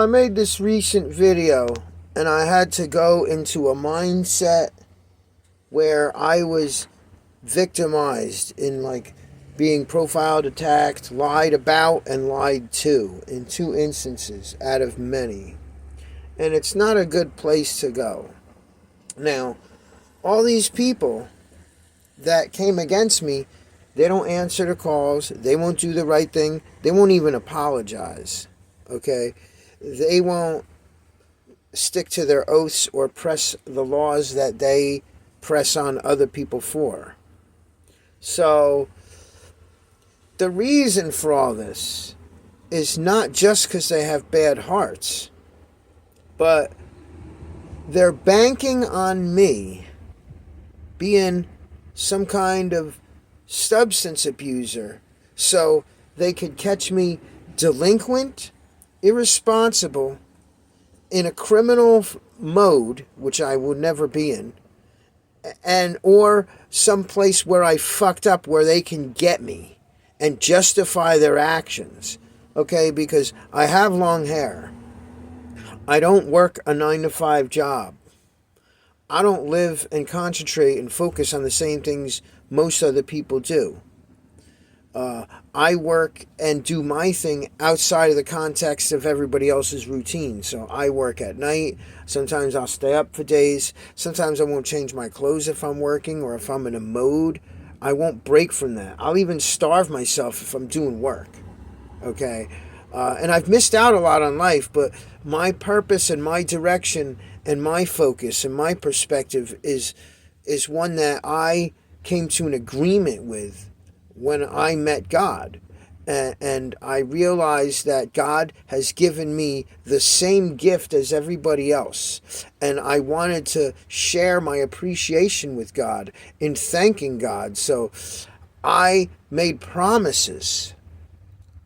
I made this recent video and I had to go into a mindset where I was victimized in being profiled, attacked, lied about, and lied to in 2 instances out of many. And it's not a good place to go. Now, all these people that came against me, they don't answer the calls, they won't do the right thing, they won't even apologize, okay? They won't stick to their oaths or press the laws that they press on other people for. So, the reason for all this is not just because they have bad hearts, but they're banking on me being some kind of substance abuser so they could catch me delinquent, irresponsible, in a criminal mode, which I will never be in, and or some place where I fucked up where they can get me and justify their actions. Okay, because I have long hair. I don't work a 9-to-5 job. I don't live and concentrate and focus on the same things most other people do. I work and do my thing outside of the context of everybody else's routine. So I work at night. Sometimes I'll stay up for days. Sometimes I won't change my clothes if I'm working or if I'm in a mode. I won't break from that. I'll even starve myself if I'm doing work. Okay? And I've missed out a lot on life, but my purpose and my direction and my focus and my perspective is one that I came to an agreement with when I met God. And I realized that God has given me the same gift as everybody else. And I wanted to share my appreciation with God in thanking God. So I made promises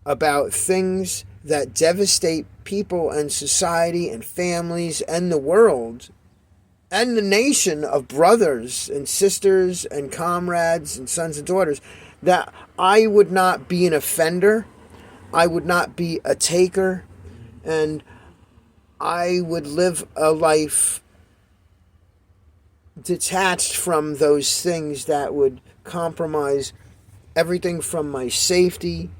about things that devastate people and society and families and the world and the nation of brothers and sisters and comrades and sons and daughters, that I would not be an offender, I would not be a taker, and I would live a life detached from those things that would compromise everything from my safety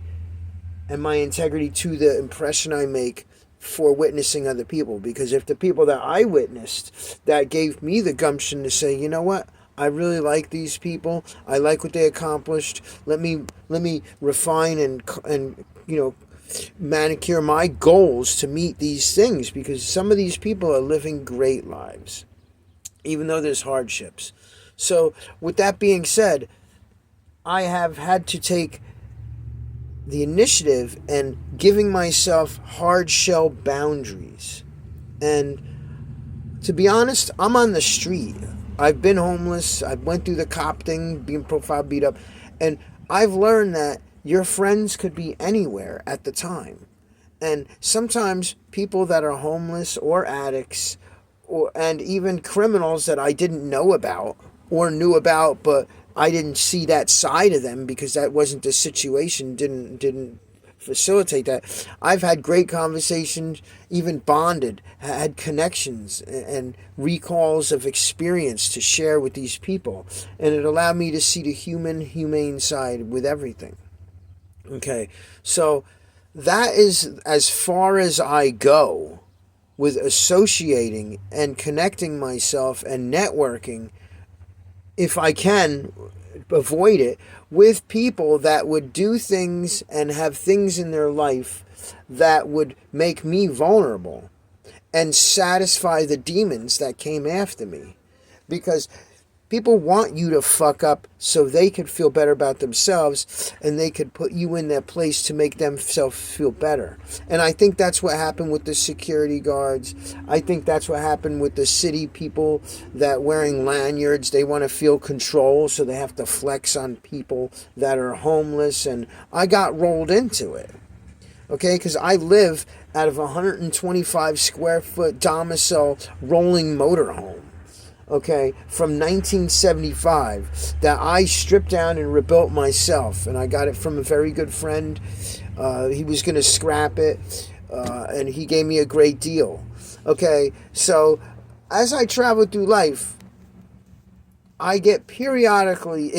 and my integrity to the impression I make for witnessing other people. Because if the people that I witnessed that gave me the gumption to say, you know what, I really like these people, I like what they accomplished, let me refine and manicure my goals to meet these things, because some of these people are living great lives even though there's hardships. So with that being said, I have had to take the initiative and giving myself hard shell boundaries. And to be honest, I'm on the street. I've been homeless. I went through the cop thing, being profiled, beat up. And I've learned that your friends could be anywhere at the time. And sometimes people that are homeless or addicts and even criminals that I didn't know about or knew about, but I didn't see that side of them because that wasn't the situation, didn't facilitate that. I've had great conversations, even bonded, had connections and recalls of experience to share with these people. And it allowed me to see the humane side with everything. Okay, so that is as far as I go with associating and connecting myself and networking, if I can avoid it, with people that would do things and have things in their life that would make me vulnerable and satisfy the demons that came after me. Because people want you to fuck up so they could feel better about themselves and they could put you in their place to make themselves feel better. And I think that's what happened with the security guards. I think that's what happened with the city people that wearing lanyards. They want to feel control, so they have to flex on people that are homeless. And I got rolled into it. Okay, because I live out of a 125 square foot domicile rolling motorhome. Okay, from 1975, that I stripped down and rebuilt myself. And I got it from a very good friend. He was going to scrap it. and he gave me a great deal. Okay, so as I travel through life, I get periodically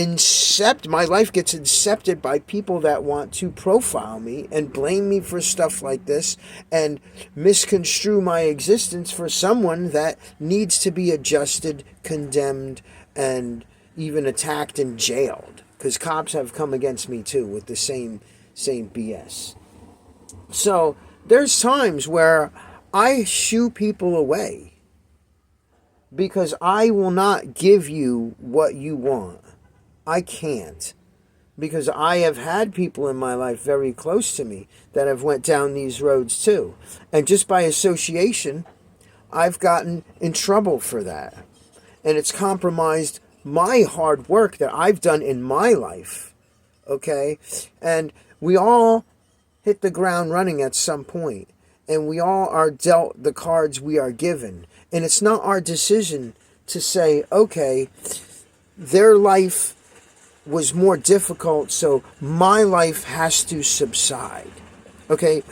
my life gets incepted by people that want to profile me and blame me for stuff like this and misconstrue my existence for someone that needs to be adjusted, condemned, and even attacked and jailed. Because cops have come against me too with the same BS. So there's times where I shoo people away because I will not give you what you want. I can't. Because I have had people in my life very close to me that have went down these roads too. And just by association, I've gotten in trouble for that. And it's compromised my hard work that I've done in my life. Okay? And we all hit the ground running at some point. And we all are dealt the cards we are given. And it's not our decision to say, okay, their life was more difficult, so my life has to subside. Okay?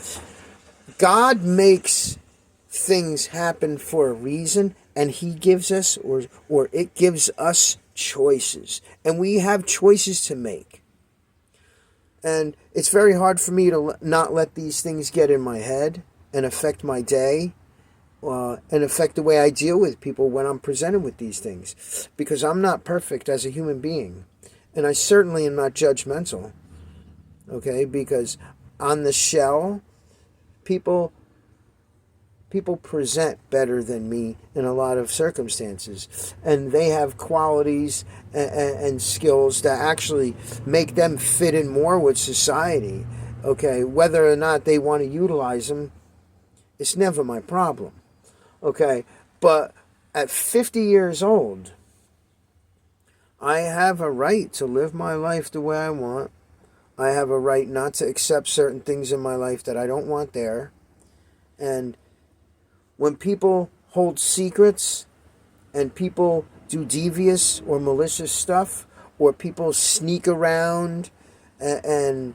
God makes things happen for a reason, and he gives us, or it gives us choices. And we have choices to make. And it's very hard for me to not let these things get in my head and affect my day. And affect the way I deal with people when I'm presented with these things. Because I'm not perfect as a human being. And I certainly am not judgmental. Okay? Because on the shell, people present better than me in a lot of circumstances. And they have qualities and skills that actually make them fit in more with society. Okay? Whether or not they want to utilize them, it's never my problem. Okay, but at 50 years old, I have a right to live my life the way I want. I have a right not to accept certain things in my life that I don't want there. And when people hold secrets and people do devious or malicious stuff, or people sneak around and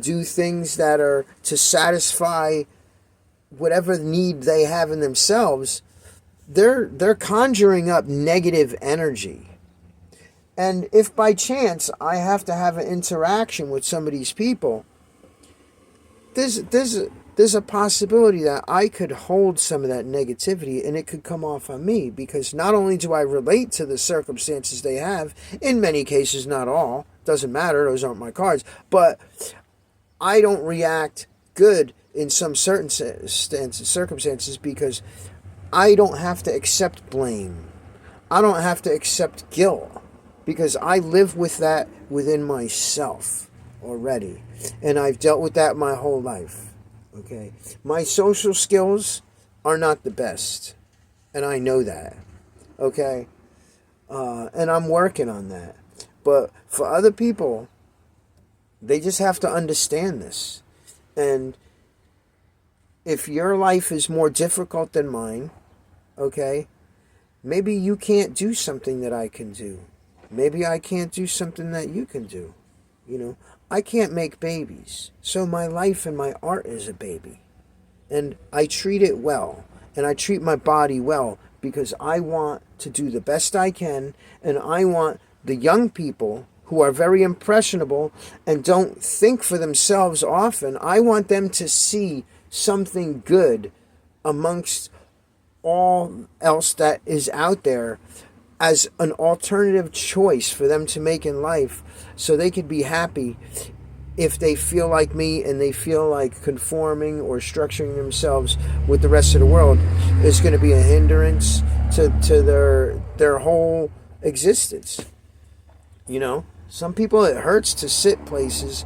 do things that are to satisfy whatever need they have in themselves, they're conjuring up negative energy. And if by chance I have to have an interaction with some of these people, there's a possibility that I could hold some of that negativity and it could come off on me, because not only do I relate to the circumstances they have, in many cases, not all, doesn't matter, those aren't my cards, but I don't react good in some certain circumstances because I don't have to accept blame. I don't have to accept guilt because I live with that within myself already. And I've dealt with that my whole life. Okay? My social skills are not the best. And I know that. Okay? And I'm working on that. But for other people, they just have to understand this. And if your life is more difficult than mine, okay, maybe you can't do something that I can do. Maybe I can't do something that you can do. You know, I can't make babies. So my life and my art is a baby. And I treat it well. And I treat my body well because I want to do the best I can. And I want the young people who are very impressionable and don't think for themselves often, I want them to see something good amongst all else that is out there as an alternative choice for them to make in life, so they could be happy. If they feel like me and they feel like conforming or structuring themselves with the rest of the world is going to be a hindrance to their whole existence. You know, some people, it hurts to sit places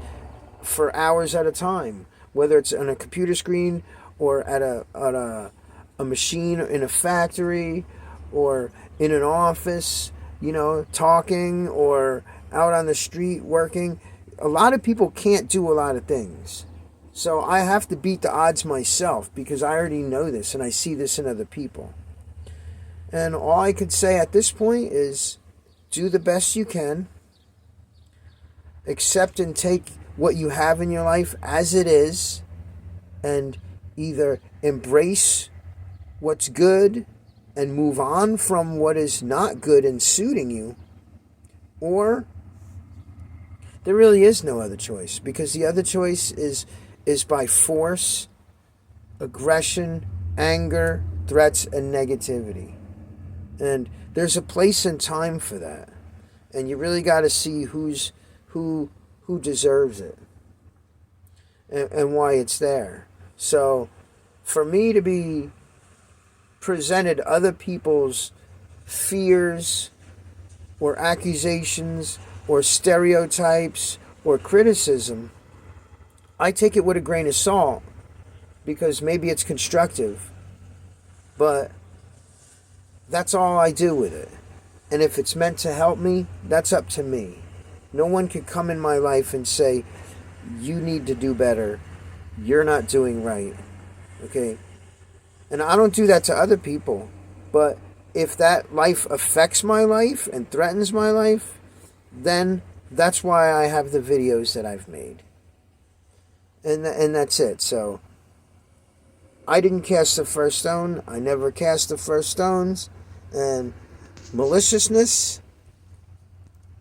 for hours at a time, whether it's on a computer screen or at a machine in a factory or in an office, you know, talking, or out on the street working. A lot of people can't do a lot of things. So I have to beat the odds myself because I already know this and I see this in other people. And all I could say at this point is do the best you can. Accept and take what you have in your life as it is. And either embrace what's good and move on from what is not good and suiting you, or there really is no other choice, because the other choice is by force, aggression, anger, threats, and negativity. And there's a place and time for that. And you really got to see who deserves it and why it's there. So for me to be presented other people's fears or accusations or stereotypes or criticism, I take it with a grain of salt, because maybe it's constructive, but that's all I do with it. And if it's meant to help me, that's up to me. No one can come in my life and say, you need to do better, you're not doing right, okay? And I don't do that to other people, but if that life affects my life and threatens my life, then that's why I have the videos that I've made. And that's it. So I didn't cast the first stone. I never cast the first stones. And maliciousness,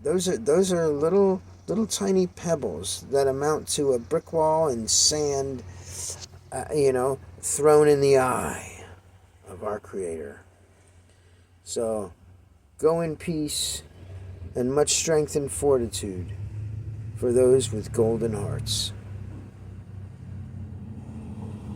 those are little tiny pebbles that amount to a brick wall and sand, thrown in the eye of our Creator. So go in peace and much strength and fortitude for those with golden hearts.